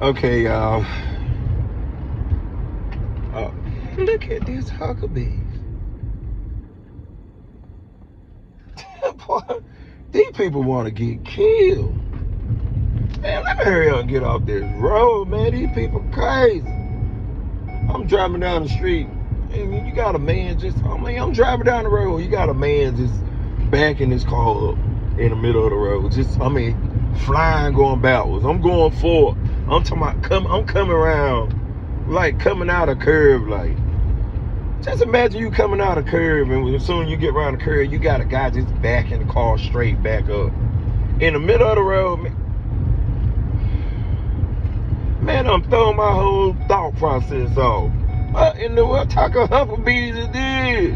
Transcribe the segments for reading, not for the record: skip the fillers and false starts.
Okay, y'all. Look at this Huckabee. Boy, these people want to get killed. Man, let me hurry up and get off this road, man. These people crazy. I'm driving down the street, and you got a man I'm driving down the road. You got a man just backing his car up in the middle of the road. Flying, going backwards. I'm going forward. I'm talking about I'm coming around, like coming out of curve, like. Just imagine you coming out of curve, and as soon as you get around the curve, you got a guy just backing the car straight back up. In the middle of the road, man, I'm throwing my whole thought process off. What type of Hucklebees is this?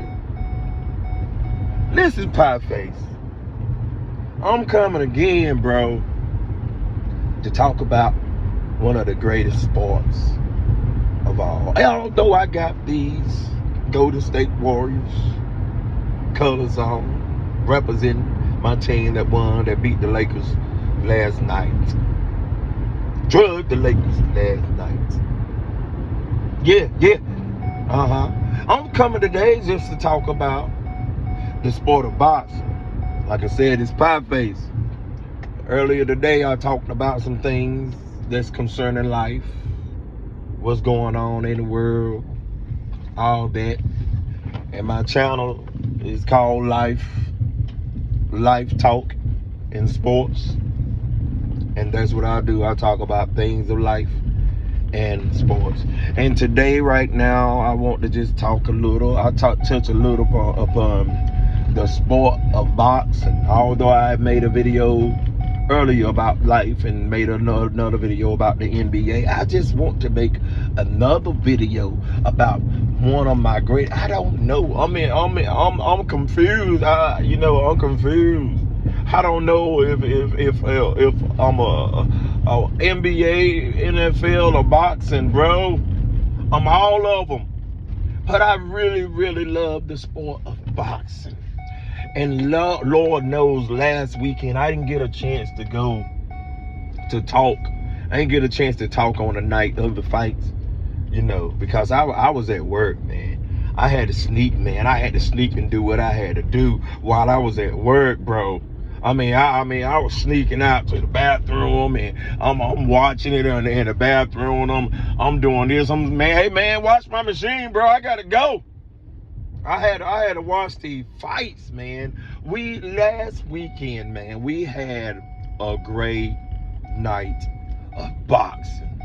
Listen, Pie Face. I'm coming again, bro, to talk about one of the greatest sports of all. Although I got these Golden State Warriors colors on, representing my team that beat the Lakers last night. Drugged the Lakers last night. Yeah. I'm coming today just to talk about the sport of boxing. Like I said, it's Pie Face. Earlier today, I talked about some things that's concerning life, what's going on in the world, all that. And my channel is called Life Talk in Sports. And that's what I do. I talk about things of life and sports. And today, right now, I want to just talk a little. Touch a little upon the sport of boxing. Although I have made a video earlier about life and made another video about the NBA, I just want to make another video about one of my great. I don't know. I'm confused. I'm confused. I don't know if I'm a NBA, NFL, or boxing, bro. I'm all of them. But I really, really love the sport of boxing. And Lord knows, last weekend I didn't get a chance to go to talk. I didn't get a chance to talk on the night of the fights, because I was at work, man. I had to sneak, man. I had to sneak and do what I had to do while I was at work, bro. I was sneaking out to the bathroom, and I'm watching it in the bathroom. I'm doing this. Hey man, watch my machine, bro. I gotta go. I had to watch the fights, man. Last weekend, man, we had a great night of boxing.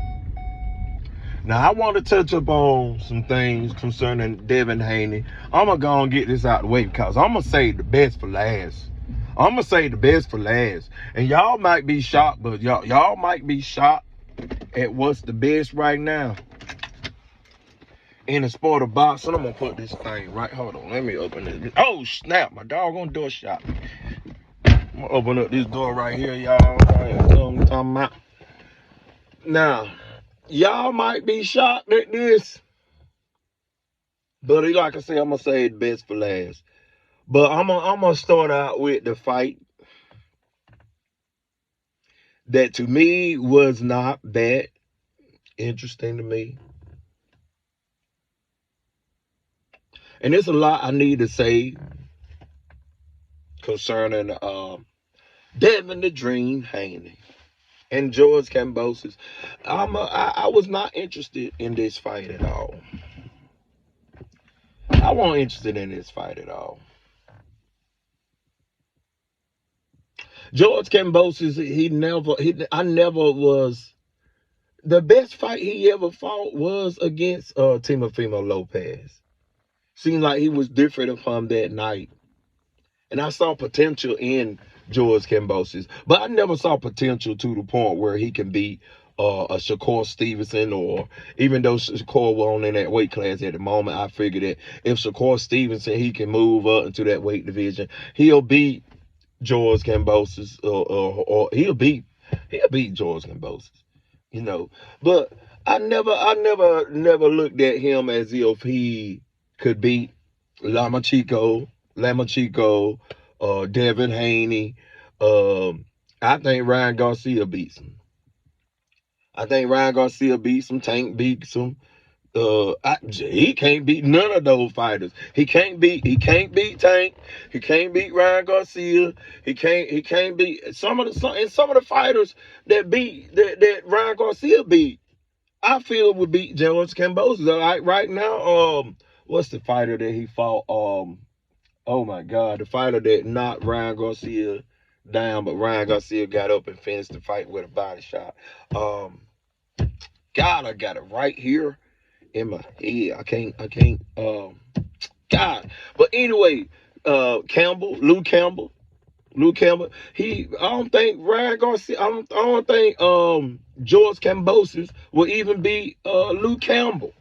Now, I want to touch upon some things concerning Devin Haney. I'm going to go and get this out of the way because I'm going to save the best for last. And y'all might be shocked, but y'all might be shocked at what's the best right now in the sport of boxing. I'm going to put this thing right. Hold on. Let me open it. Oh, snap. My doggone door shot. I'm going to open up this door right here, y'all. That's what I'm talking about. Now, y'all might be shocked at this, but like I said, I'm going to say the best for last. But I'm going to start out with the fight that to me was not that interesting to me. And there's a lot I need to say concerning Devin the Dream Haney and George Kambosos. I was not interested in this fight at all. I wasn't interested in this fight at all. George Kambosos, I never was. The best fight he ever fought was against Teofimo Lopez. Seemed like he was different upon that night. And I saw potential in George Kambosos, but I never saw potential to the point where he can beat a Shakur Stevenson, or even though Shakur was in that weight class at the moment, I figured that if Shakur Stevenson, he can move up into that weight division, he'll beat George Kambosos, or he'll beat George Kambosos, But I never looked at him as if he could beat Lomachenko, Devin Haney. I think Ryan Garcia beats him. I think Ryan Garcia beats him. Tank beats him. He can't beat none of those fighters. He can't beat Tank. He can't beat Ryan Garcia. He can't beat some of the fighters that Ryan Garcia beat. I feel would beat George Kambosos. Right now, what's the fighter that he fought? Oh my God, the fighter that knocked Ryan Garcia down, but Ryan Garcia got up and finished the fight with a body shot. God, I got it right here in my head. I can't. God. But anyway, Luke Campbell. I don't think Ryan Garcia. I don't think George Kambosos will even beat Luke Campbell.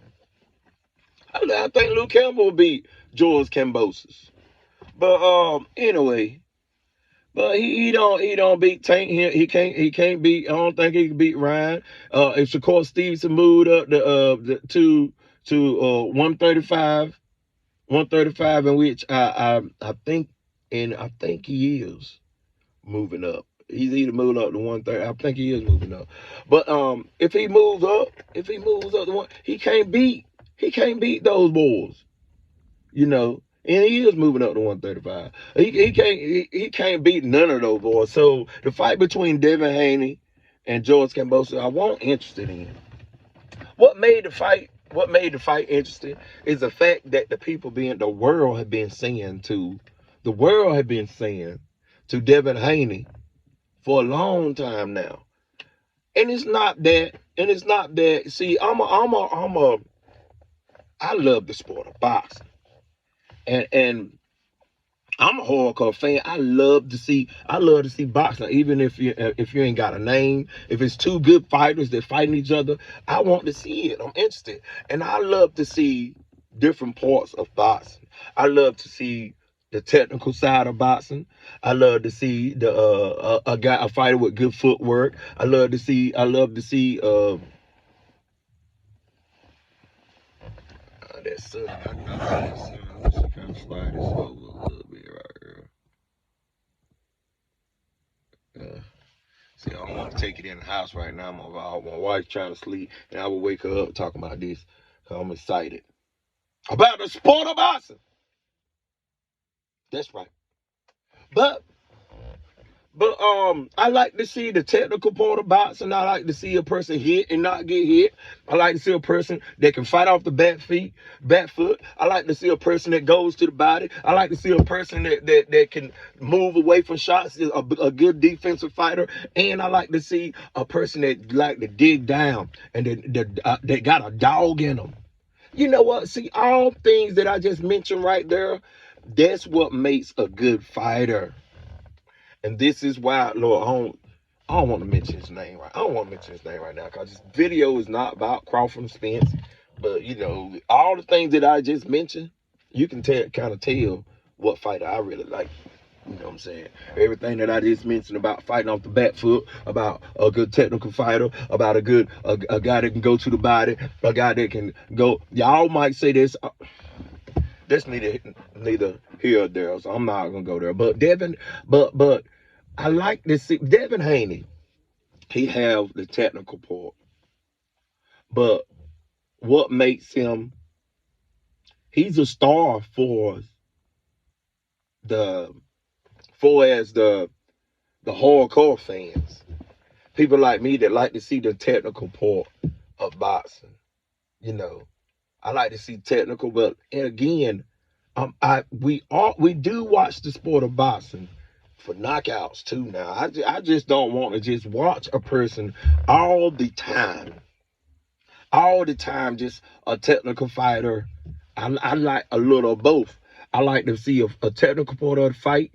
I think Luke Campbell will beat George Kambosos. But anyway. But he don't beat Tank. He can't beat. I don't think he can beat Ryan. If Shakur Stevenson moved up to 135, in which I think he is moving up. He's either moving up to 130. I think he is moving up. But if he moves up to one, he can't beat those boys. You know. And he is moving up to 135. He can't beat none of those boys. So the fight between Devin Haney and George Kambosos, I wasn't interested in. What made the fight interesting is the fact that the world had been saying to Devin Haney for a long time now. And it's not that. See, I love the sport of boxing. And I'm a hardcore fan. I love to see boxing, even if you ain't got a name. If it's two good fighters that fighting each other, I want to see it. I'm interested, and I love to see different parts of boxing. I love to see the technical side of boxing. I love to see a fighter with good footwork. I love to see. That sun. I know that sun. Let's kind of slide this over a little bit right here. See, I don't want to take it in the house right now. My wife's trying to sleep, and I will wake her up talking about this. Cause I'm excited about the sport of boxing. That's right. But I like to see the technical part of boxing. I like to see a person hit and not get hit. I like to see a person that can fight off the back foot. I like to see a person that goes to the body. I like to see a person that can move away from shots, a good defensive fighter. And I like to see a person that like to dig down and that got a dog in them. You know what? See, all things that I just mentioned right there, that's what makes a good fighter. And this is why, Lord, I don't want to mention his name right. I don't want to mention his name right now because this video is not about Crawford Spence. But you know, all the things that I just mentioned, you can kind of tell what fighter I really like. You know what I'm saying? Everything that I just mentioned about fighting off the back foot, about a good technical fighter, about a guy that can go to the body, a guy that can go. Y'all might say this. That's neither here or there, so I'm not gonna go there. But but I like to see Devin Haney. He have the technical part, but what makes him? He's a star for the hardcore fans, people like me that like to see the technical part of boxing. You know. I like to see technical, but and again, we do watch the sport of boxing for knockouts too. Now, I just don't want to just watch a person all the time, just a technical fighter. I like a little of both. I like to see a technical part of the fight.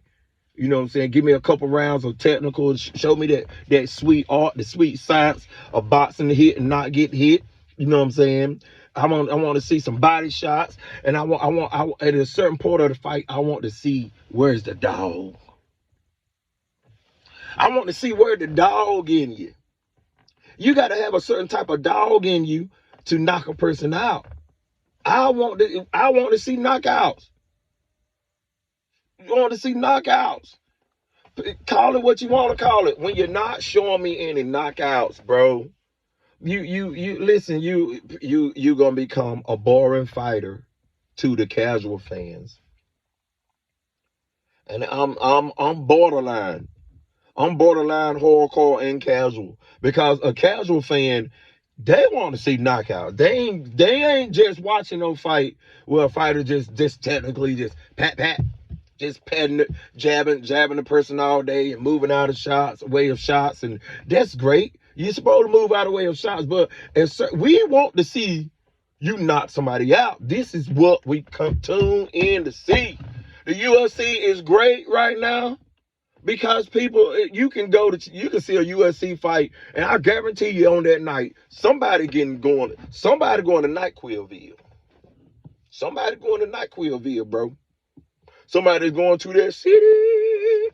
You know what I'm saying? Give me a couple rounds of technical. Show me that sweet art, the sweet science of boxing to hit and not get hit. You know what I'm saying? I want to see some body shots, and I want at a certain part of the fight, I want to see where's the dog. I want to see where the dog in you. You got to have a certain type of dog in you to knock a person out. I want to see knockouts. You want to see knockouts. Call it what you want to call it. When you're not showing me any knockouts, bro, you listen, you gonna become a boring fighter to the casual fans. And I'm borderline. I'm borderline hardcore and casual, because a casual fan, they want to see knockout. They ain't just watching no fight where a fighter just technically just pat, just patting it, jabbing the person all day and moving out of shots, way of shots, and that's great. You're supposed to move out of way of shots, but we want to see you knock somebody out. This is what we come tune in to see. The UFC is great right now, because people, you can see a UFC fight, and I guarantee you on that night, somebody going to NyQuilville. Somebody going to NyQuilville, bro. Somebody's going to that city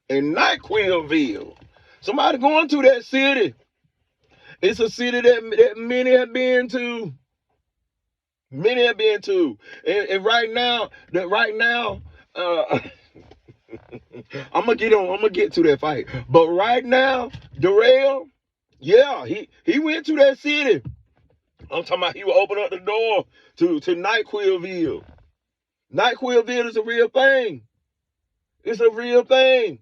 in NyQuilville. Somebody going to that city. It's a city that many have been to. Many have been to. And right now, I'm gonna get to that fight. But right now, Darrell, yeah, he went to that city. I'm talking about he will open up the door to NyQuilville. NyQuilville is a real thing. It's a real thing.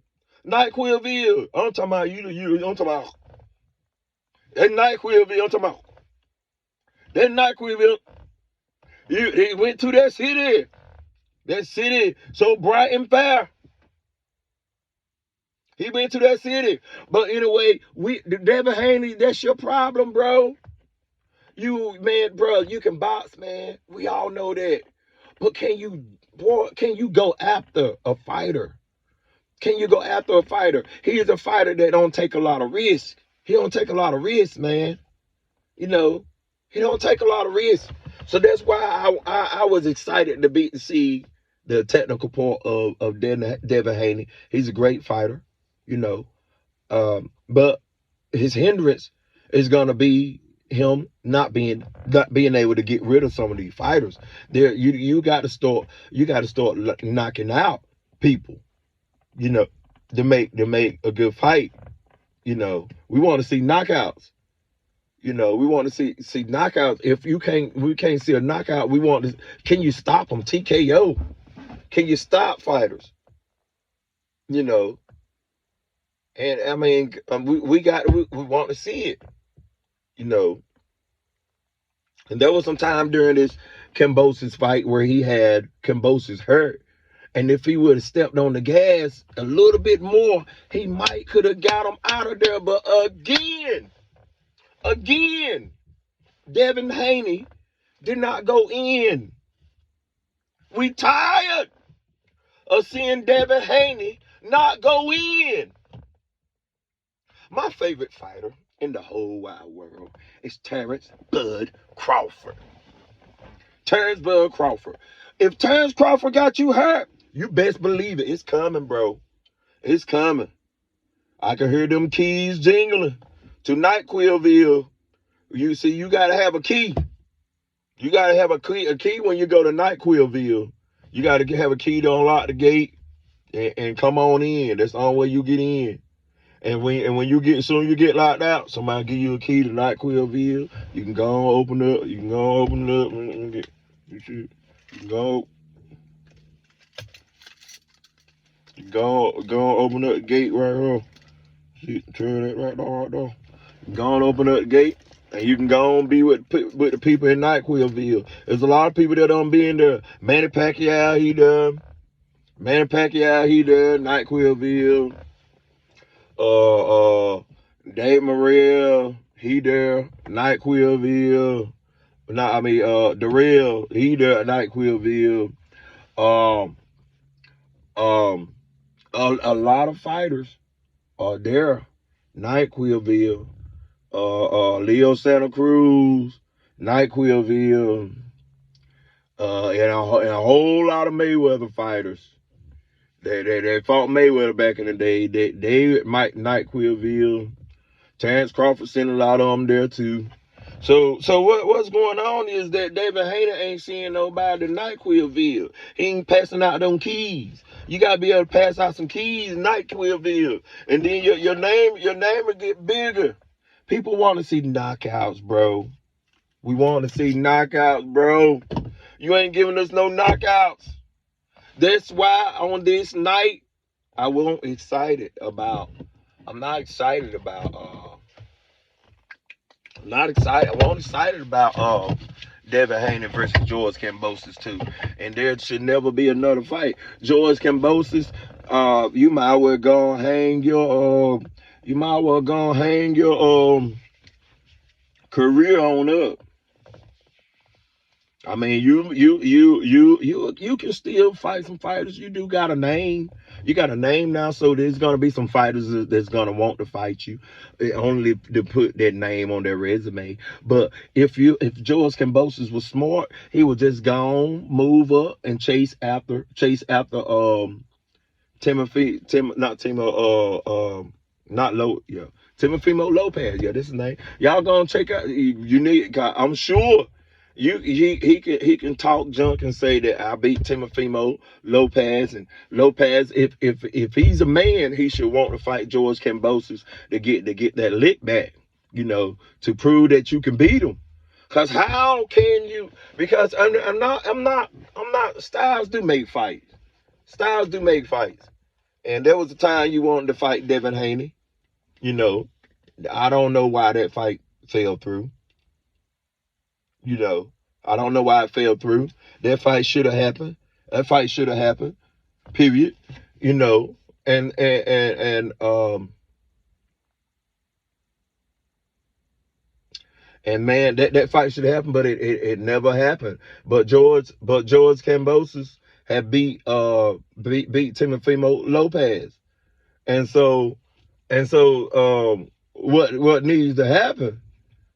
NyQuilville. I'm talking about I'm talking about that NyQuilville. I'm talking about that NyQuilville. He went to that city. That city so bright and fair. He went to that city. But anyway, Devin Haney, that's your problem, bro. You can box, man. We all know that. But can you go after a fighter? Can you go after a fighter? He is a fighter that don't take a lot of risk. He don't take a lot of risk, man. He don't take a lot of risk. So that's why I was excited to see the technical part of Devin Haney. He's a great fighter, but his hindrance is gonna be him not being able to get rid of some of these fighters. You got to start knocking out people, to make a good fight. We want to see knockouts. We want to see knockouts. If we can't see a knockout, can you stop them? TKO. Can you stop fighters? And I mean, we want to see it. And there was some time during this Kambosos fight where he had Kambosos hurt. And if he would have stepped on the gas a little bit more, he could have got him out of there. But again, Devin Haney did not go in. We tired of seeing Devin Haney not go in. My favorite fighter in the whole wide world is Terrence Bud Crawford. Terrence Bud Crawford. If Terrence Crawford got you hurt, you best believe it. It's coming, bro. It's coming. I can hear them keys jingling to NyQuilville. You see, you got to have a key. You got to have a key when you go to NyQuilville. You got to have a key to unlock the gate and come on in. That's the only way you get in. And when you get locked out, somebody give you a key to NyQuilville. You can go and open up. You can go open it up and get you can go. You can go open up the gate right here. See, turn that right there. Go and open up the gate, and you can go and be with the people in NyQuilville. There's a lot of people that don't be in there. Manny Pacquiao, he done. NyQuilville. Dave Morrell, he there. NyQuilville. Darrell, he there at NyQuilville. A lot of fighters are there. NyQuilville. Leo Santa Cruz, NyQuilville, and a whole lot of Mayweather fighters. They fought Mayweather back in the day. They Mike NyQuilville, Terrence Crawford sent a lot of them there too. So what's going on is that David Hayter ain't seeing nobody in NyQuilville. He ain't passing out them keys. You gotta be able to pass out some keys in NyQuilville, and then your name will get bigger. People want to see knockouts, bro. We want to see knockouts, bro. You ain't giving us no knockouts. That's why on this night, I wasn't excited about. I'm not excited about. Not excited. I wasn't excited about Devin Haney versus George Kambosos too. And there should never be another fight. George Kambosos, you might well go and hang your career on up. I mean, you can still fight some fighters. You do got a name. You got a name now, so there's gonna be some fighters that's gonna want to fight you, only to put that name on their resume. But if George Kambosos was smart, he would just go on, move up, and chase after Timofimo Lopez. Yeah, this is his name. Y'all gonna check out. You need. I'm sure. He can talk junk and say that I beat Timofimo Lopez, and Lopez, if he's a man, he should want to fight George Kambosos to get that lick back, to prove that you can beat him. Cause how can you? Because I'm not. Styles do make fights. Styles do make fights, and there was a time you wanted to fight Devin Haney. I don't know why that fight fell through. I don't know why it fell through. That fight should have happened. Period. And man, that fight should have happened, but it never happened. But George Kambosos had beat Timofimo Lopez. And so what needs to happen?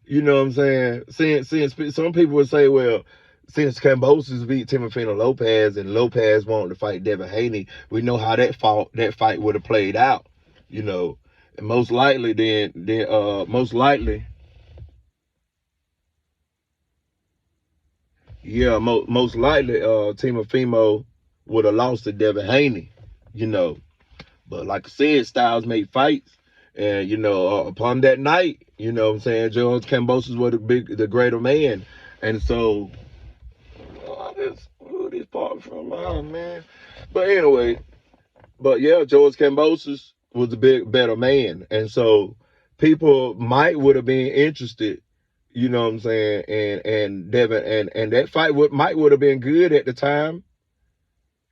You know what I'm saying? Since some people would say, well, since Kambosos beat Timofimo Lopez and Lopez wanted to fight Devin Haney, we know how that fight would have played out. And most likely, Timofimo would have lost to Devin Haney. But like I said, Styles made fights. And, upon that night, what I'm saying, George Kambosos was the greater man. And so, this part from man. But anyway, George Kambosos was the better man. And so, people would have been interested, what I'm saying, and Devin, and that fight would have been good at the time,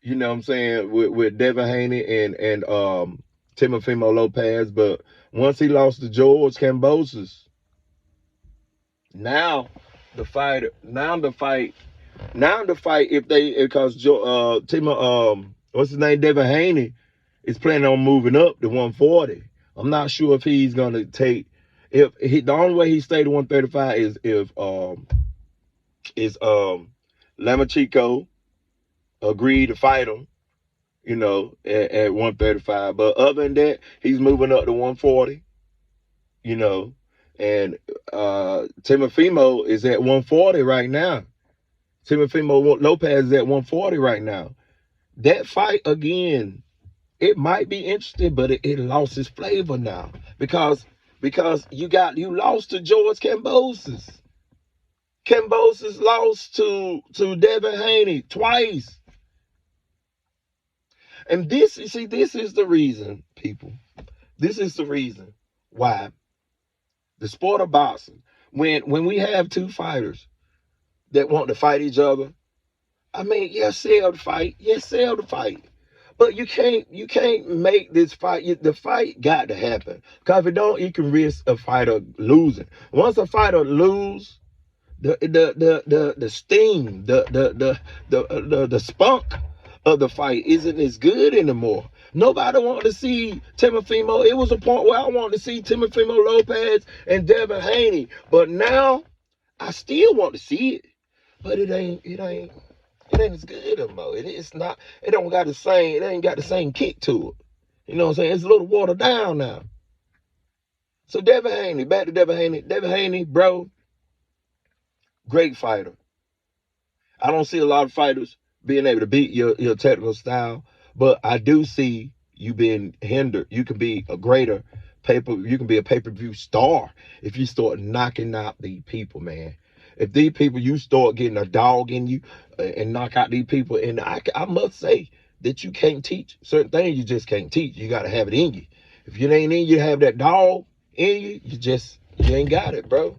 what I'm saying, with Devin Haney and Timofimo Lopez. But once he lost to George Kambosos, because what's his name, Devin Haney is planning on moving up to 140. I'm not sure if he's gonna take. The only way he stayed to 135 is if Lomachenko agreed to fight him, at 135. But other than that, he's moving up to 140, and Timofimo is at 140 right now. Timofimo Lopez is at 140 right now. That fight, again, it might be interesting, but it lost its flavor now. Because you lost to George Kambosos. Kambosos lost to Devin Haney twice. And this is the reason, people. This is the reason why the sport of boxing, when we have two fighters that want to fight each other, I mean, sell the fight. But you can't make this fight. The fight got to happen. Because if it don't, you can risk a fighter losing. Once a fighter loses, the steam, the spunk of the fight isn't as good anymore. Nobody wanted to see Timofimo. It was a point where I wanted to see Timofimo Lopez and Devin Haney. But now I still want to see it. But it ain't as good anymore. It's not, it ain't got the same kick to it. You know what I'm saying? It's a little watered down now. So Devin Haney, back to Devin Haney. Devin Haney, bro, great fighter. I don't see a lot of fighters being able to beat your technical style, but I do see you being hindered. You can be a greater You can be a pay-per-view star if you start knocking out these people, man. If these people, you start getting a dog in you and knock out these people, and I must say that you can't teach certain things. You just can't teach. You got to have it in you. If it ain't in you, have that dog in you, you ain't got it, bro.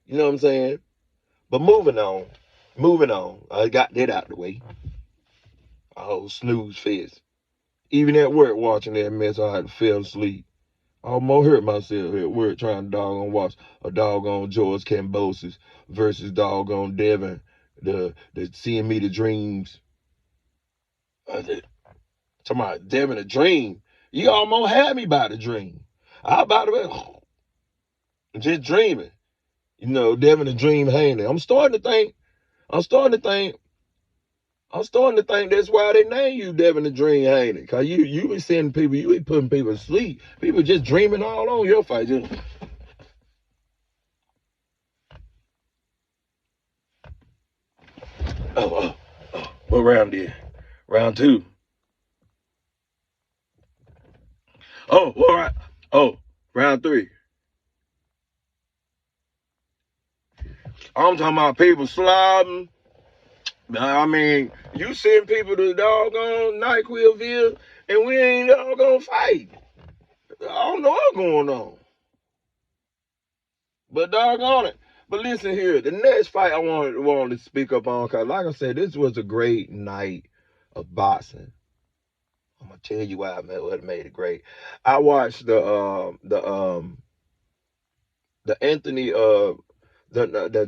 You know what I'm saying? But moving on. I got that out the way. Oh, snooze fest. Even at work watching that mess, I had to fell asleep. I almost hurt myself at work trying to doggone watch a doggone George Kambosos versus doggone Devin, the Seeing Me the Dreams. Talking about Devin a dream. You almost had me by the dream. I about to be just dreaming. You know, Devin a dream hanging. I'm starting to think that's why they name you Devin the Dream Haney. Cause you be seeing people, you be putting people to sleep. People just dreaming all on your face. What round is? Round 2. Oh, all right. Oh, round 3. I'm talking about people slobbing. I mean, you send people to doggone NyQuilville and we ain't doggone fight. I don't know what's going on. But doggone it. But listen here, the next fight I wanted to speak up on, because like I said, this was a great night of boxing. I'm gonna tell you why what made it great. I watched the Anthony the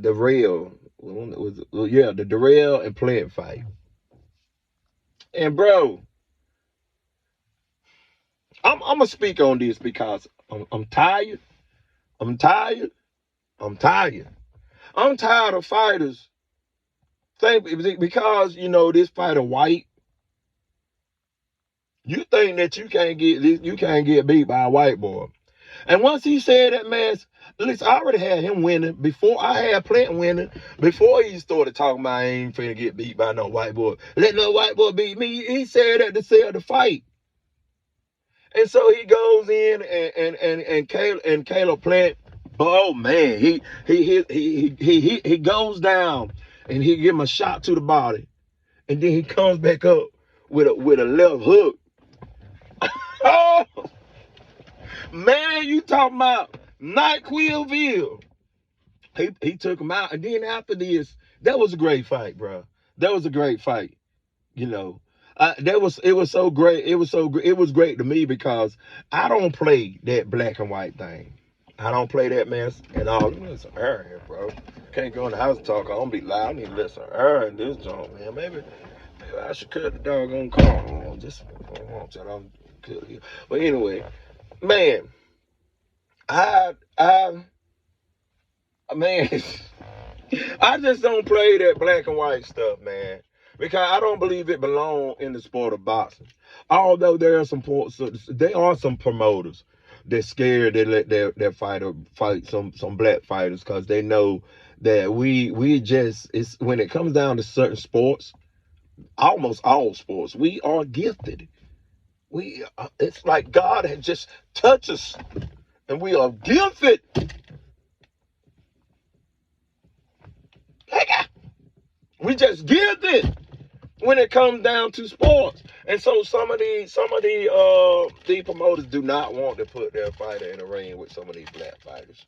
Darrell, the Darrell and Plant fight. And bro, I'm gonna speak on this because I'm tired. I'm tired of fighters because this fighter white. You think that you can't get beat by a white boy. And once he said that, man, listen, I already had him winning before I had Plant winning. Before he started talking about I ain't finna get beat by no white boy. Let no white boy beat me. He said that to sell the fight. And so he goes in and Caleb Plant, oh man, he goes down and he give him a shot to the body. And then he comes back up with a left hook. Oh, man, you talking about NyQuilville. He took him out. And then after this, that was a great fight, bro. That was a great fight. It was so great. It was great to me because I don't play that black and white thing. I don't play that mess at all. Let me let some air here, bro. Can't go in the house and talk. I don't be loud. I need to let some air in this joint, man. Maybe I should cut the doggone car. But anyway, man, I just don't play that black and white stuff, man, because I don't believe it belongs in the sport of boxing. Although there are some promoters that's scared they let their fighter fight some black fighters because they know that it's when it comes down to certain sports, almost all sports, we are gifted. It's like God had just touched us, and we are gifted. We just gifted when it comes down to sports. And so some of the promoters do not want to put their fighter in the ring with some of these black fighters.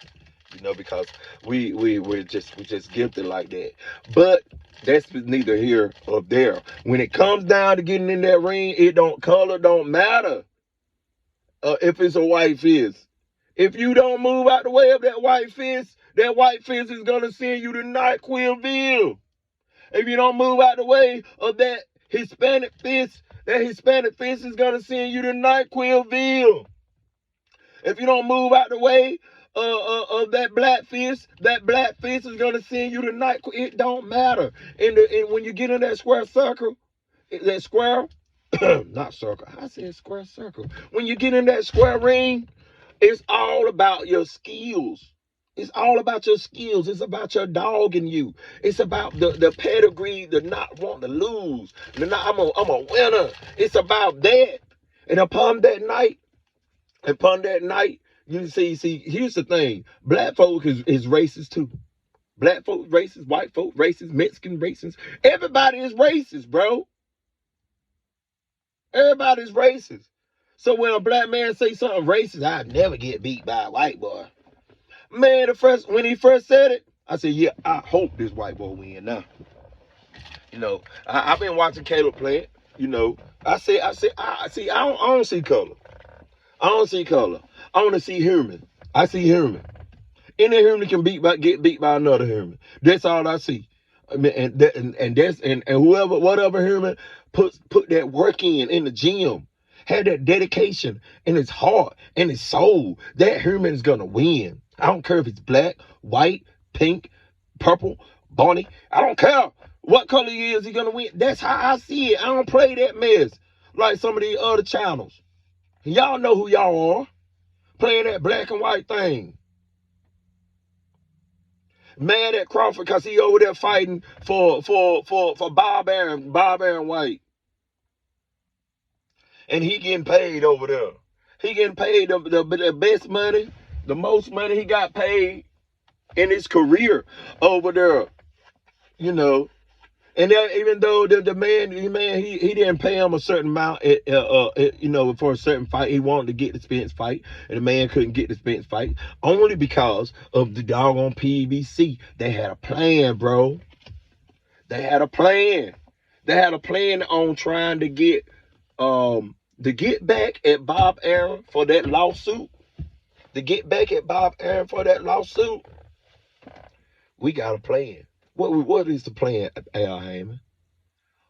Because we're just gifted like that. But that's neither here or there. When it comes down to getting in that ring, color don't matter. If it's a white fist. If you don't move out the way of that white fist is gonna send you to NyQuilville. If you don't move out the way of that Hispanic fist is gonna send you to NyQuilville. If you don't move out the way of that black fist is gonna send you to NyQuilville. It don't matter. And when you get in that square circle, that square, not circle. I said square circle. When you get in that square ring, it's all about your skills. It's all about your skills. It's about your dog in you. It's about the pedigree, the not wanting to lose. I'm a winner. It's about that. And upon that night, You see, here's the thing. Black folk is racist too. Black folk racist, white folk racist, Mexican racist. Everybody is racist, bro. Everybody's racist. So when a black man say something racist, I'd never get beat by a white boy. Man, when he first said it, I said, yeah, I hope this white boy win now. You know, I've been watching Caleb play it. You know, I don't see color. I don't see color. I want to see human. I see human. Any human can get beat by another human. That's all I see. I mean, and whatever human put that work in the gym, had that dedication in his heart and his soul, that human is gonna win. I don't care if it's black, white, pink, purple, bunny. I don't care what color he is. He gonna win. That's how I see it. I don't play that mess like some of these other channels. Y'all know who y'all are, playing that black and white thing. Mad at Crawford because he over there fighting for Bob Arum White. And he getting paid over there. He getting paid the best money, the most money he got paid in his career over there. You know. And that, even though the man, he didn't pay him a certain amount, you know, for a certain fight. He wanted to get the Spence fight, and the man couldn't get the Spence fight only because of the doggone PBC. They had a plan, bro. They had a plan. They had a plan on trying to get back at Bob Arum for that lawsuit. To get back at Bob Arum for that lawsuit. We got a plan. What is the plan, Al Haymon?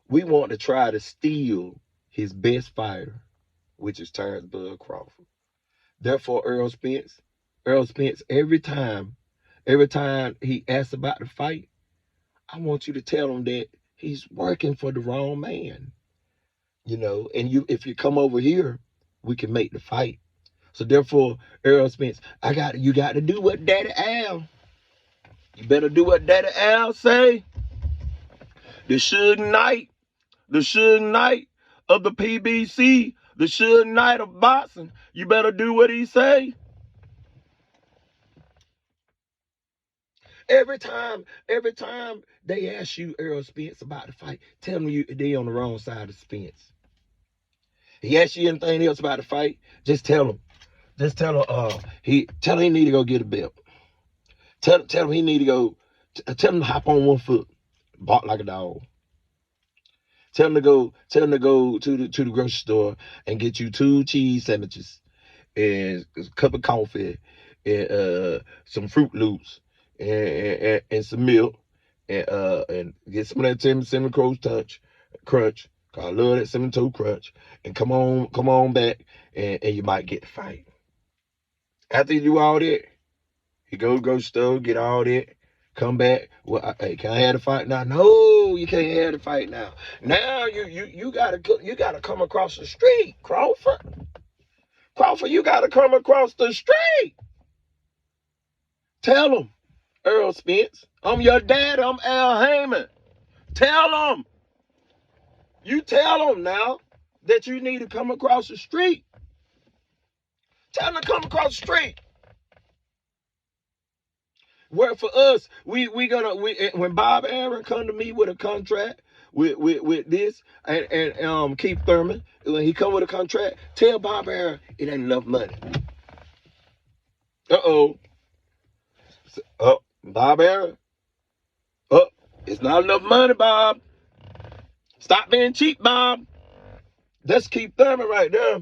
We want to try to steal his best fighter, which is Terrence Bud Crawford. Therefore, Errol Spence, every time he asks about the fight, I want you to tell him that he's working for the wrong man. You know, and if you come over here, we can make the fight. So therefore, Errol Spence, you got to do what Daddy Al. You better do what Daddy Al say. The Suge Knight of the PBC, the Suge Knight of boxing. You better do what he say. Every time they ask you, Errol Spence, about the fight, tell them they on the wrong side of Spence. He asks you anything else about the fight, just tell him. Tell him he need to go get a belt. Tell him he need to go. Tell him to hop on one foot, bark like a dog. Tell him to go to the grocery store and get you 2 cheese sandwiches and a cup of coffee and some Fruit Loops and some milk and get some of that cinnamon crunch. Cause I love that cinnamon toast crunch. And come on back and you might get the fight. After you do all that, you go to the grocery store, get all that, come back. Well, hey, can I have the fight now? No, you can't have the fight now. Now you gotta come across the street, Crawford. Crawford, you gotta come across the street. Tell him, Errol Spence, I'm your dad. I'm Al Haymon. Tell him. You tell him now that you need to come across the street. Tell him to come across the street. Where for us, when Bob Arum come to me with a contract with this and Keith Thurman, when he come with a contract, tell Bob Arum it ain't enough money. Bob Arum. It's not enough money, Bob. Stop being cheap, Bob. That's Keith Thurman right there.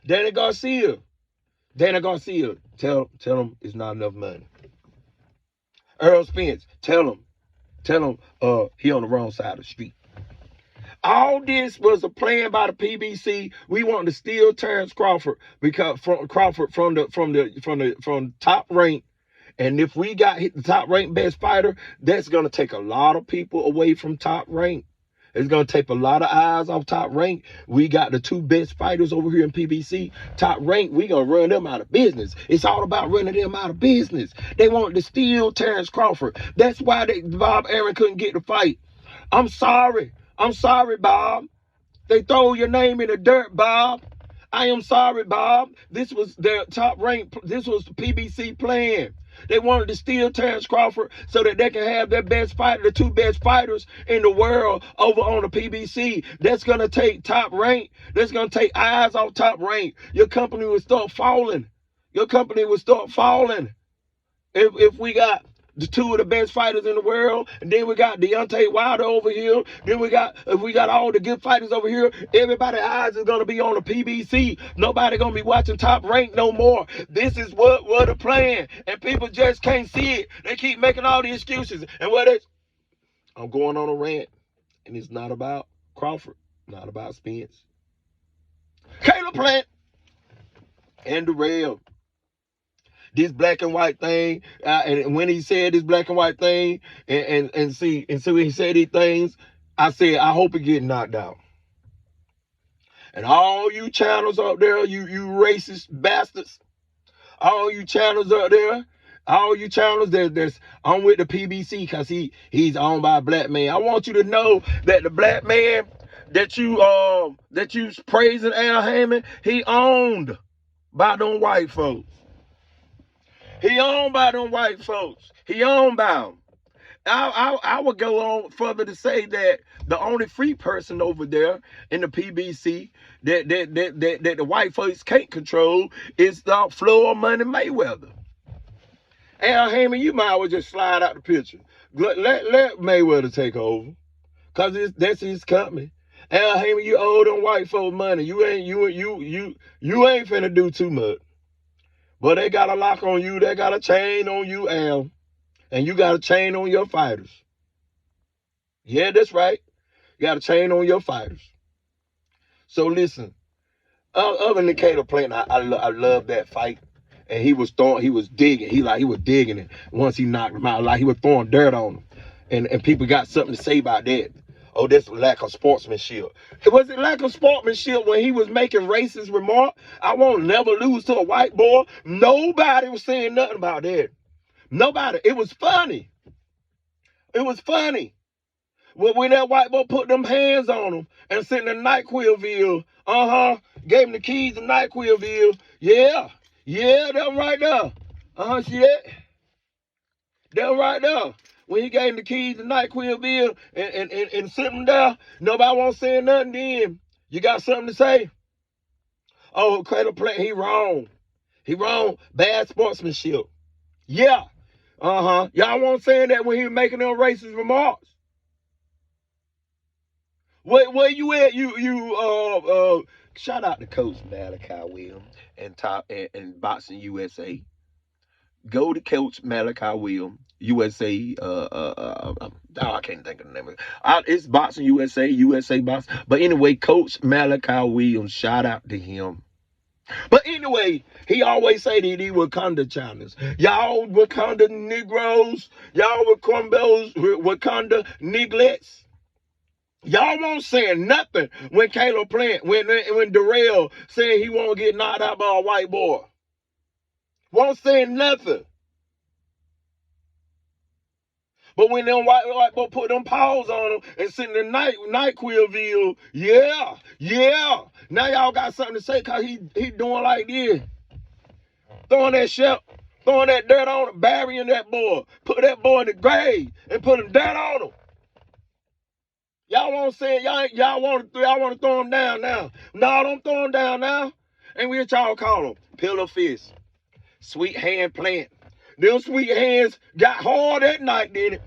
Danny Garcia. Tell him it's not enough money. Errol Spence, tell him he on the wrong side of the street. All this was a plan by the PBC. We wanted to steal Terrence Crawford because from Top Rank. And if we got hit the Top Rank best fighter, that's gonna take a lot of people away from Top Rank. It's going to take a lot of eyes off Top Rank. We got the 2 best fighters over here in PBC. Top Rank, we going to run them out of business. It's all about running them out of business. They wanted to steal Terrence Crawford. That's why Bob Arum couldn't get the fight. I'm sorry, Bob. They throw your name in the dirt, Bob. I am sorry, Bob. This was their top rank. This was the PBC plan. They wanted to steal Terrence Crawford so that they can have their best fighter, the two best fighters in the world over on the PBC. That's going to take Top Rank. That's going to take eyes off Top Rank. Your company will start falling. Your company will start falling. If we got the two of the best fighters in the world, and then we got Deontay Wilder over here, then if we got all the good fighters over here, everybody's eyes is gonna be on the PBC. Nobody gonna be watching Top Rank no more. This is what the plan, and people just can't see it. They keep making all the excuses, and I'm going on a rant, and it's not about Crawford, not about Spence, Caleb Plant, and Darrell. This black and white thing, and when he said this black and white thing, and so when he said these things, I said, I hope he get knocked out. And all you channels up there, you racist bastards, all you channels up there, all you channels that's on with the PBC because he's owned by a black man. I want you to know that the black man that you praising Al Haymon, he owned by them white folks. He owned by them white folks. He owned by them. I would go on further to say that the only free person over there in the PBC that the white folks can't control is the Floyd Money Mayweather. Al Haymon, you might as well just slide out the picture. Let Mayweather take over, cause that's his company. Al Haymon, you owe them white folks money. You ain't finna do too much. But they got a lock on you. They got a chain on you, Al. And you got a chain on your fighters. Yeah, that's right. You got a chain on your fighters. So listen, other than Caleb Plant, I love that fight. And he was digging. He was digging it once he knocked him out. Like he was throwing dirt on him. And people got something to say about that. Oh, that's lack of sportsmanship. Was it lack of sportsmanship when he was making racist remarks? I won't never lose to a white boy. Nobody was saying nothing about that. Nobody. It was funny. It was funny. When that white boy put them hands on him and sent him to NyQuilville, gave him the keys to NyQuilville. Yeah, that right there. Shit. That right there. When he gave him the keys to NyQuilville and sent him there, nobody won't say nothing then. You got something to say? Oh, Caleb Plant, he wrong. He wrong. Bad sportsmanship. Yeah. Y'all won't say that when he was making them racist remarks. Where you at? You shout out to Coach Malachi Williams and Boxing USA. Go to Coach Malachi Williams, USA. I can't think of the name of it. It's Boxing USA, USA Boxing. But anyway, Coach Malachi Williams, shout out to him. But anyway, he always say that he Wakanda challenge. Y'all Wakanda Negroes, y'all Wakanda Neglets. Y'all won't say nothing when Caleb Plant, when Darrell said he won't get knocked out by a white boy. Won't say nothing. But when them white boy put them paws on him and sent him to NyQuilville, yeah. Now y'all got something to say because he doing like this. Throwing that dirt on him, burying that boy. Put that boy in the grave and put him dirt on him. Y'all won't say y'all want to throw him down now. No, don't throw him down now. And what y'all call him? Pillow fist. Sweet hand Plant. Them sweet hands got hard that night, didn't it?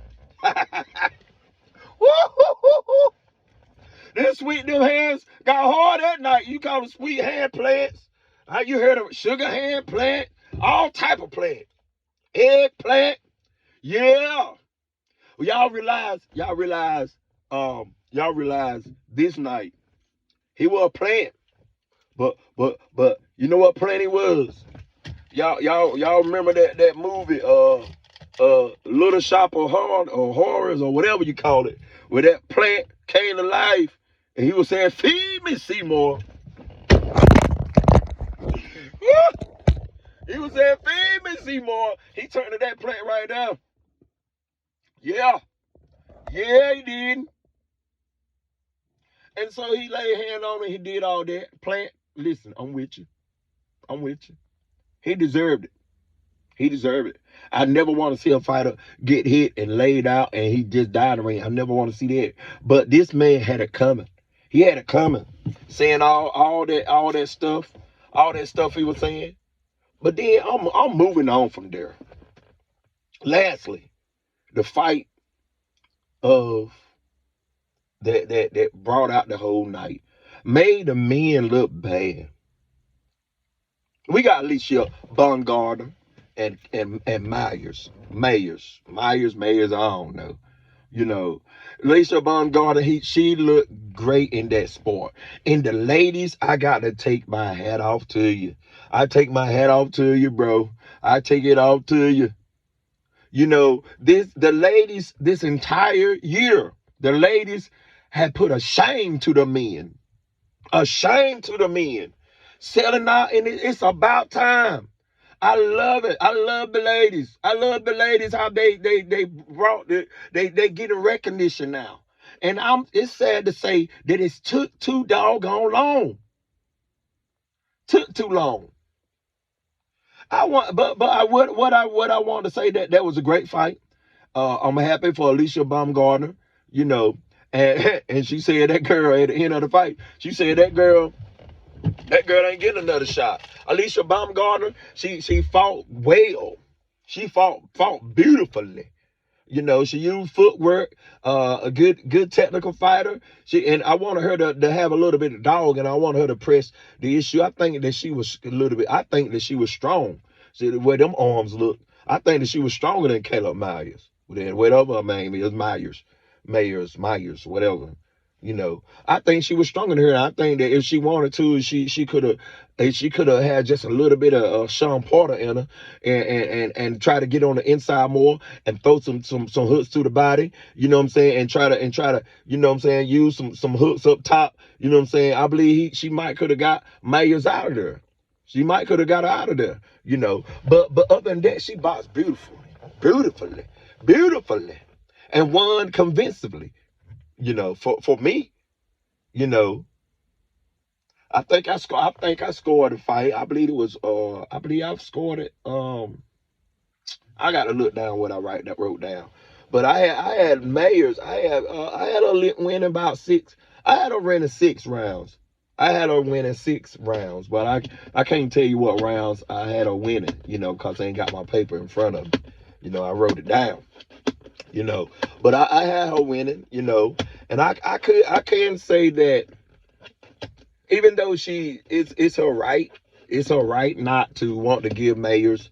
Them hands got hard that night. You call them sweet hand plants. You heard of sugar hand plant, all type of plant. Eggplant. Yeah. Well, y'all realize this night he was a plant. But you know what plant he was? Y'all remember that movie, Little Shop of Horrors or whatever you call it, where that plant came to life and he was saying, "Feed me, Seymour." He was saying, "Feed me, Seymour." He turned to that plant right now. Yeah, he did. And so he laid hand on it. He did all that. Plant Listen, I'm with you. I'm with you. He deserved it. He deserved it. I never want to see a fighter get hit and laid out and he just died in the ring. I never want to see that. But this man had it coming. He had it coming. Saying all that stuff he was saying. But then I'm moving on from there. Lastly, the fight of that brought out the whole night made the men look bad. We got Alicia Baumgardner and Mayers. I don't know. You know, Alicia Baumgardner, she looked great in that sport. And the ladies, I got to take my hat off to you. I take my hat off to you, bro. I take it off to you. You know, the ladies this entire year, the ladies had put a shame to the men. A shame to the men. Selling out, and it's about time. I love it. I love the ladies. I love the ladies how they brought they getting recognition now. And it's sad to say that it's took too doggone long. Took too long. I want what I want to say that was a great fight. I'm happy for Alicia Baumgardner, you know, and she said that girl at the end of the fight, she said that girl ain't getting another shot. Alicia Baumgardner, she fought well. She fought beautifully. You know, she used footwork, a good technical fighter. And I want her to have a little bit of dog, and I want her to press the issue. I think that she was strong. See the way them arms look. I think that she was stronger than Caleb Myers. Whatever her name is, Myers, whatever. You know, I think she was stronger than her. And I think that if she wanted to, she could have had just a little bit of Sean Porter in her, and try to get on the inside more and throw some hooks to the body. You know what I'm saying? And try to you know what I'm saying, use some hooks up top. You know what I'm saying? I believe she might could have got Myers out of there. She might could have got her out of there. You know, but other than that, she boxed beautifully, and won convincingly. You know, for me, you know, I think I scored a fight. I believe it was I believe I've scored it. I gotta look down what I wrote down. But I had Mayers. I had her winning about 6. I had her winning 6 rounds. I had her winning 6 rounds, but I can't tell you what rounds I had her winning, you know, because I ain't got my paper in front of me. You know, I wrote it down. You know, but I had her winning, you know, and I can say that even though it's her right not to want to give Myers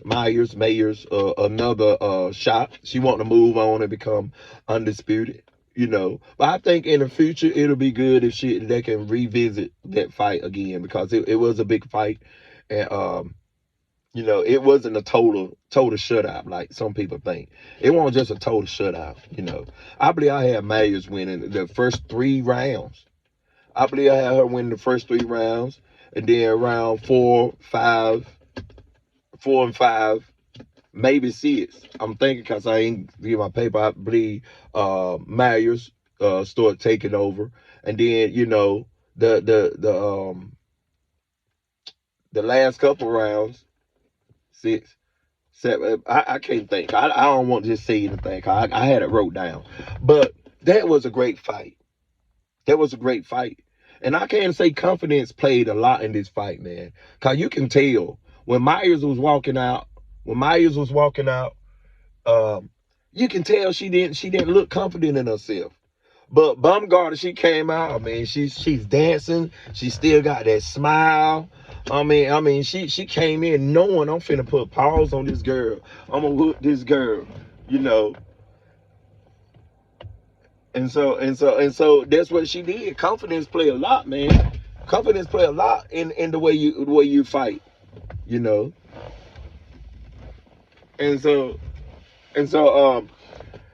another shot. She want to move on and become undisputed, you know. But I think in the future it'll be good if they can revisit that fight again, because it was a big fight, and you know, it wasn't a total shutout like some people think. It wasn't just a total shutout, you know. I believe I had Myers winning the first 3 rounds. I believe I had her winning the first 3 rounds. And then round 4 and 5, maybe 6. I'm thinking, because I ain't get my paper. I believe Myers started taking over. And then, you know, the last couple rounds, 6, 7. I can't think. I don't want to just say anything. I had it wrote down. But that was a great fight. And I can say confidence played a lot in this fight, man. Because you can tell when Myers was walking out, you can tell she didn't look confident in herself. But Baumgardner, she came out. I mean, she's dancing. She still got that smile. I mean, she came in knowing I'm finna put paws on this girl. I'm gonna whoop this girl, you know. And so that's what she did. Confidence play a lot, man. Confidence play a lot in the way you fight, you know. And so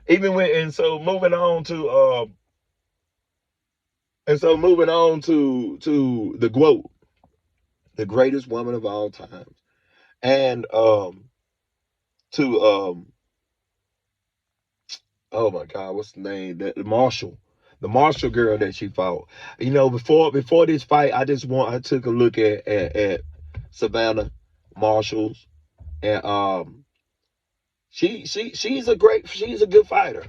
even when and so moving on to the GOAT, the greatest woman of all time, and to oh my God, what's the name? Marshall. the Marshall girl that she fought. You know, before this fight, I took a look at Savannah Marshall's, and she's a good fighter.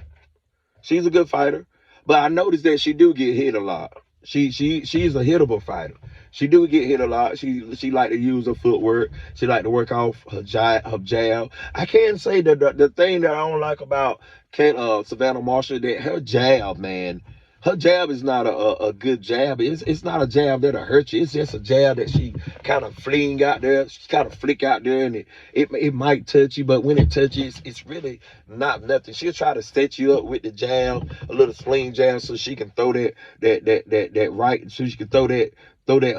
She's a good fighter, but I noticed that she do get hit a lot. She's a hittable fighter. She do get hit a lot. She like to use her footwork. She like to work off her jab. I can't say that the thing that I don't like about Savannah Marshall, that her jab, man. Her jab is not a good jab. It's not a jab that'll hurt you. It's just a jab that she kind of fling out there. She kind of flick out there, and it might touch you, but when it touches, it's really not nothing. She'll try to set you up with the jab, a little sling jab, so she can throw that right, so she can throw that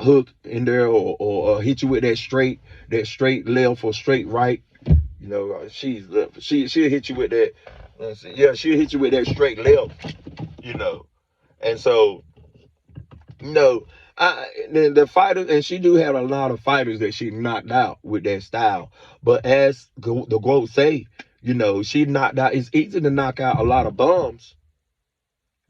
hook in there, or hit you with that straight left or straight right. You know, she'll hit you with that. Yeah, she'll hit you with that straight left. You know. And so, you know, the fighters, and she do have a lot of fighters that she knocked out with that style. But as the quote say, you know, she knocked out. It's easy to knock out a lot of bums.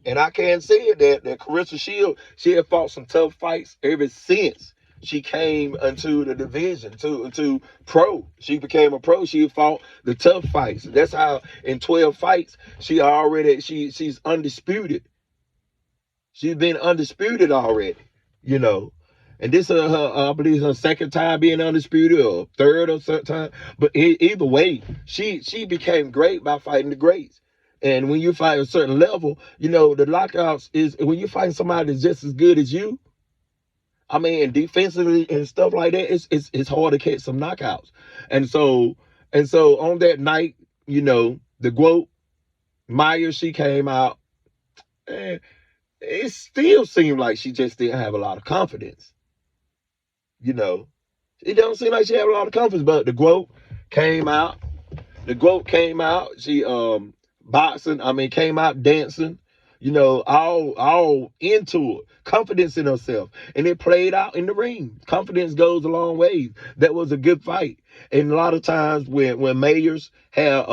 And I can't say that Claressa Shields, she had fought some tough fights ever since she came into the division, to pro. She became a pro. She fought the tough fights. That's how in 12 fights, she's undisputed. She's been undisputed already, you know. And this is I believe her second time being undisputed, or third or third time. But either way, she became great by fighting the greats. And when you fight a certain level, you know, the knockouts is when you fight somebody that's just as good as you. I mean, defensively and stuff like that, it's hard to catch some knockouts. And so on that night, you know, the GOAT, Maia, she came out, and it still seemed like she just didn't have a lot of confidence. You know, it don't seem like she had a lot of confidence, but the GOAT came out. She came out dancing, you know, all into it. Confidence in herself. And it played out in the ring. Confidence goes a long way. That was a good fight. And a lot of times when Mayers had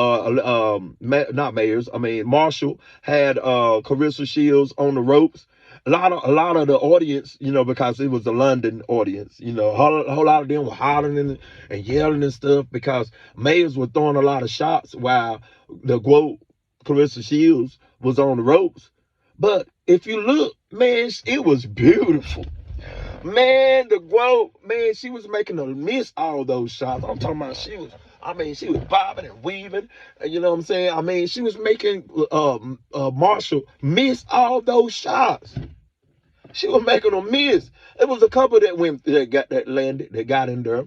Marshall had Claressa Shields on the ropes, a lot of the audience, you know, because it was a London audience, you know, a whole lot of them were hollering and yelling and stuff, because Mayers was throwing a lot of shots while the GOAT, Claressa Shields, was on the ropes. But if you look, man, it was beautiful. Man, the GOAT, man, she was making her miss all those shots. I'm talking about she was bobbing and weaving. You know what I'm saying? I mean, she was making Marshall miss all those shots. She was making them miss. It was a couple that got in there,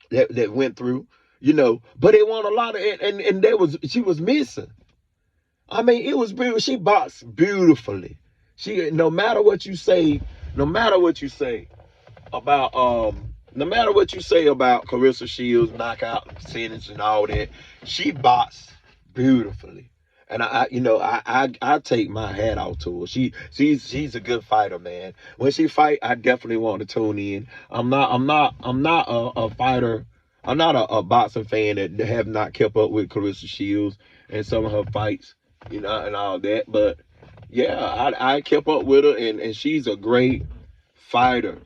that went through, you know. But it wasn't a lot of it, and she was missing. I mean, it was beautiful. She boxed beautifully. No matter what you say about Claressa Shields knockout percentage and all that, she boxed beautifully. And I take my hat off to her. She's a good fighter, man. When she fight, I definitely want to tune in. I'm not a fighter. I'm not a boxing fan that have not kept up with Claressa Shields and some of her fights, you know, and all that. But yeah, I kept up with her, and she's a great fighter.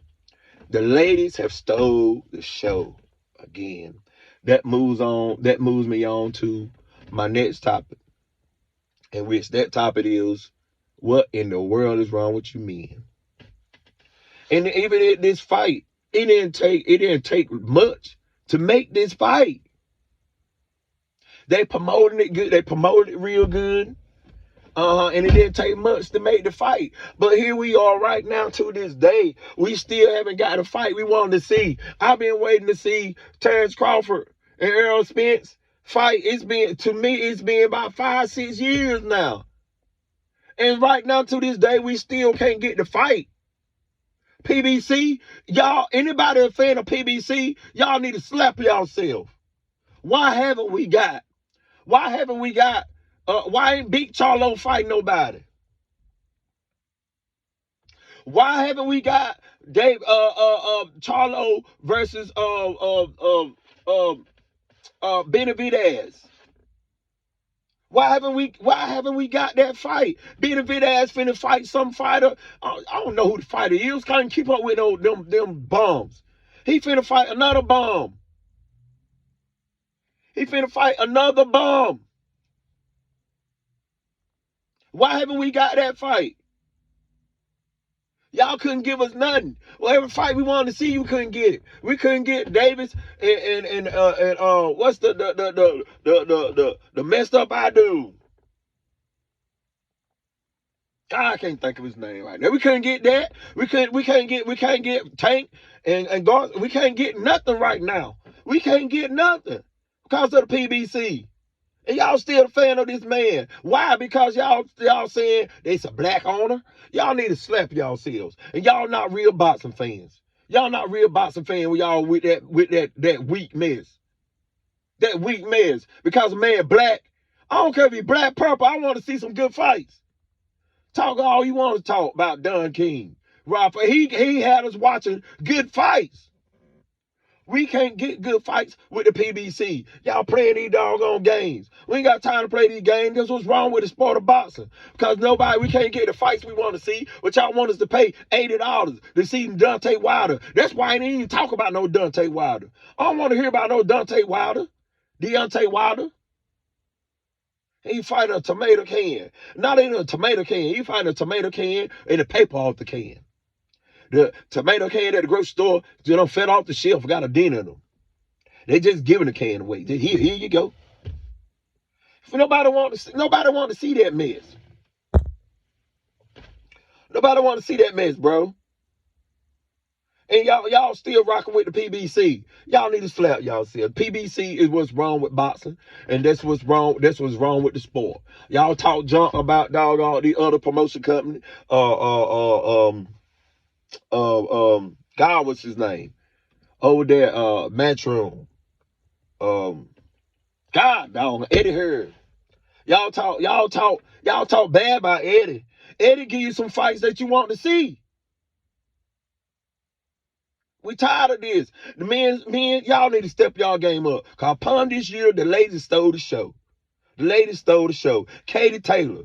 The ladies have stole the show again. That moves me on to my next topic, in which that topic is, what in the world is wrong with you men? And even in this fight, it didn't take much to make this fight. They promoted it good. They promoted it real good. And it didn't take much to make the fight. But here we are right now to this day. We still haven't got a fight we wanted to see. I've been waiting to see Terrence Crawford and Errol Spence fight. It's been about 5-6 years now. And right now to this day, we still can't get the fight. PBC, y'all, anybody a fan of PBC, y'all need to slap yourself. Why ain't Big Charlo fight nobody? Why haven't we got Charlo versus Benavidez? Why haven't we got that fight? Being Big Ass finna fight some fighter. I don't know who the fighter is. Can't keep up with them bums. He finna fight another bum. He finna fight another bum. Why haven't we got that fight? Y'all couldn't give us nothing. Well, every fight we wanted to see, you couldn't get it. We couldn't get Davis and what's the messed up I do. God, I can't think of his name right now. We couldn't get that. We can't get Tank and Garth. We can't get nothing right now. We can't get nothing because of the PBC. And y'all still a fan of this man. Why? Because y'all saying there's a black owner. Y'all need to slap yourselves. And y'all not real boxing fans. Y'all not real boxing fans with y'all with that weak mess. That weak mess. Because a man black, I don't care if he black, purple, I want to see some good fights. Talk all you want to talk about Don King. Rafa, he had us watching good fights. We can't get good fights with the PBC. Y'all playing these doggone games. We ain't got time to play these games. That's what's wrong with the sport of boxing. Because we can't get the fights we want to see, but y'all want us to pay $80 to see Deontay Wilder. That's why I ain't even talk about no Deontay Wilder. I don't want to hear about no Deontay Wilder. He fighting a tomato can. Not in a tomato can. He fighting a tomato can in the paper off the can. The tomato can at the grocery store, fell off the shelf, got a dent in them. They just giving the can away. Here you go. Nobody want to see that mess. Nobody want to see that mess, bro. And y'all still rocking with the PBC. Y'all need to slap y'allself. PBC is what's wrong with boxing, and that's what's wrong. That's what's wrong with the sport. Y'all talk junk about all the other promotion company. God, what's his name? Over there, Matchroom. God, dog, Eddie Hearn. Y'all talk bad about Eddie. Eddie give you some fights that you want to see. We tired of this. The men, y'all need to step y'all game up. Cause upon this year, the ladies stole the show. Katie Taylor,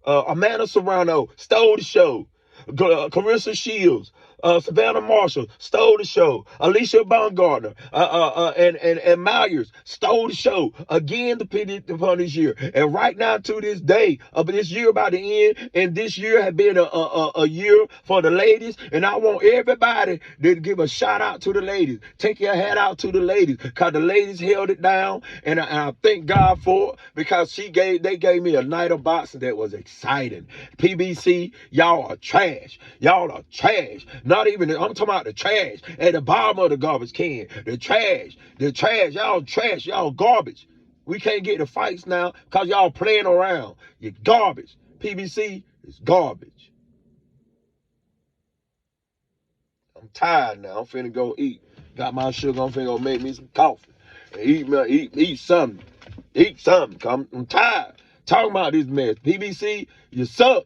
Amanda Serrano stole the show. Carissa Shields, Savannah Marshall stole the show. Alicia Baumgartner and Myers stole the show again upon this year. And right now to this day, this year about to end, and this year has been a year for the ladies. And I want everybody to give a shout out to the ladies. Take your hat out to the ladies, because the ladies held it down, and I thank God for it, because they gave me a night of boxing that was exciting. PBC, y'all are trash. Y'all are trash. Not even, I'm talking about the trash at the bottom of the garbage can. The trash. Y'all trash. Y'all garbage. We can't get the fights now because y'all playing around. You're garbage. PBC is garbage. I'm tired now. I'm finna go eat. Got my sugar. I'm finna go make me some coffee. And eat something. Eat something. I'm tired. Talking about this mess. PBC, you suck.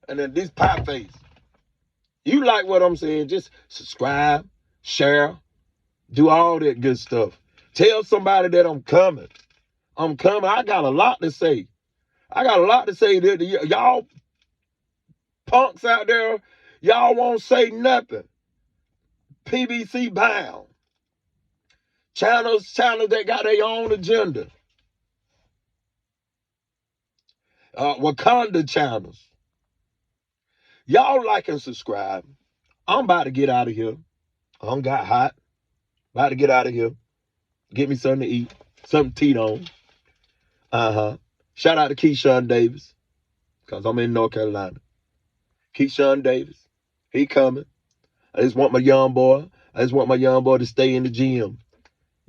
And then this pie face. You like what I'm saying? Just subscribe, share, do all that good stuff. Tell somebody that I'm coming. I got a lot to say. That y'all punks out there, y'all won't say nothing. PBC bound. Channels that got their own agenda. Wakanda channels. Y'all like and subscribe. I'm about to get out of here. I'm got hot. About to get out of here. Get me something to eat. Something to eat on. Shout out to Keyshawn Davis, because I'm in North Carolina. Keyshawn Davis. He coming. I just want my young boy to stay in the gym.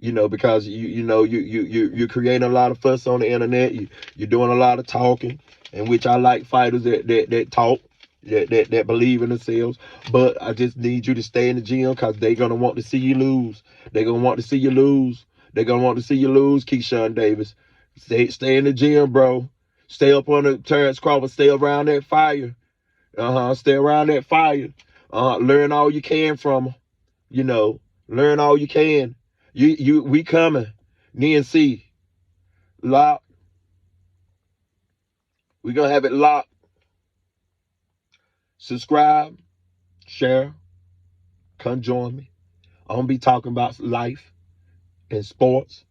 Because you're creating a lot of fuss on the internet. You're doing a lot of talking, in which I like fighters that talk. That believe in themselves. But I just need you to stay in the gym, because they're going to want to see you lose. Keyshawn Davis. Stay in the gym, bro. Stay up on the Terrence Crawford. Stay around that fire. Stay around that fire. Learn all you can from them. Learn all you can. We coming. NC. locked. We're going to have it locked. Subscribe, share, come join me. I'm going to be talking about life and sports.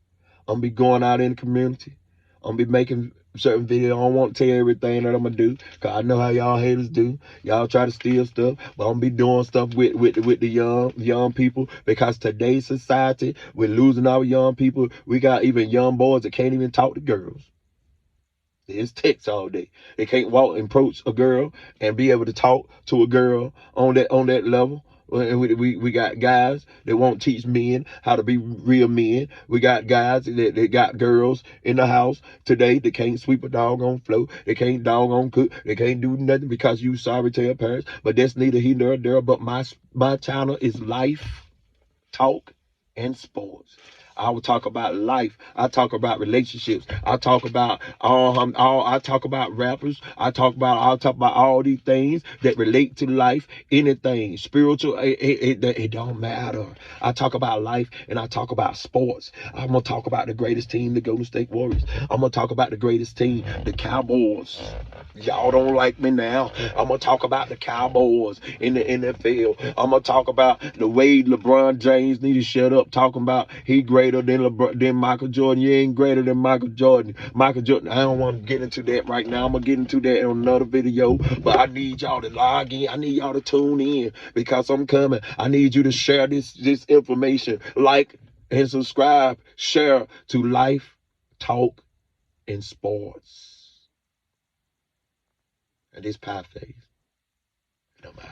I'm going to be going out in the community. I'm going to be making certain videos. I don't want to tell you everything that I'm going to do, because I know how y'all haters do. Y'all try to steal stuff, but I'm going to be doing stuff with the young people, because today's society, we're losing our young people. We got even young boys that can't even talk to girls. It's text all day. They can't walk and approach a girl and be able to talk to a girl on that level. And we got guys that won't teach men how to be real men. We got guys that got girls in the house today that can't sweep a doggone floor. They can't doggone cook. They can't do nothing because you sorry to your parents. But that's neither here nor there. But my channel is life, talk, and sports. I will talk about life. I talk about relationships. I talk about I talk about rappers. I'll talk about all these things that relate to life. Anything spiritual, it don't matter. I talk about life, and I talk about sports. I'm gonna talk about the greatest team, the Golden State Warriors. I'm gonna talk about the greatest team, the Cowboys. Y'all don't like me now. I'm gonna talk about the Cowboys in the NFL. I'm gonna talk about the way LeBron James need to shut up talking about he greater than Michael Jordan. You ain't greater than Michael Jordan. Michael Jordan, I don't want to get into that right now. I'm gonna get into that in another video. But I need y'all to log in. I need y'all to tune in, because I'm coming. I need you to share this information. Like and subscribe. Share to Life, Talk, and Sports. And this pie face. No matter.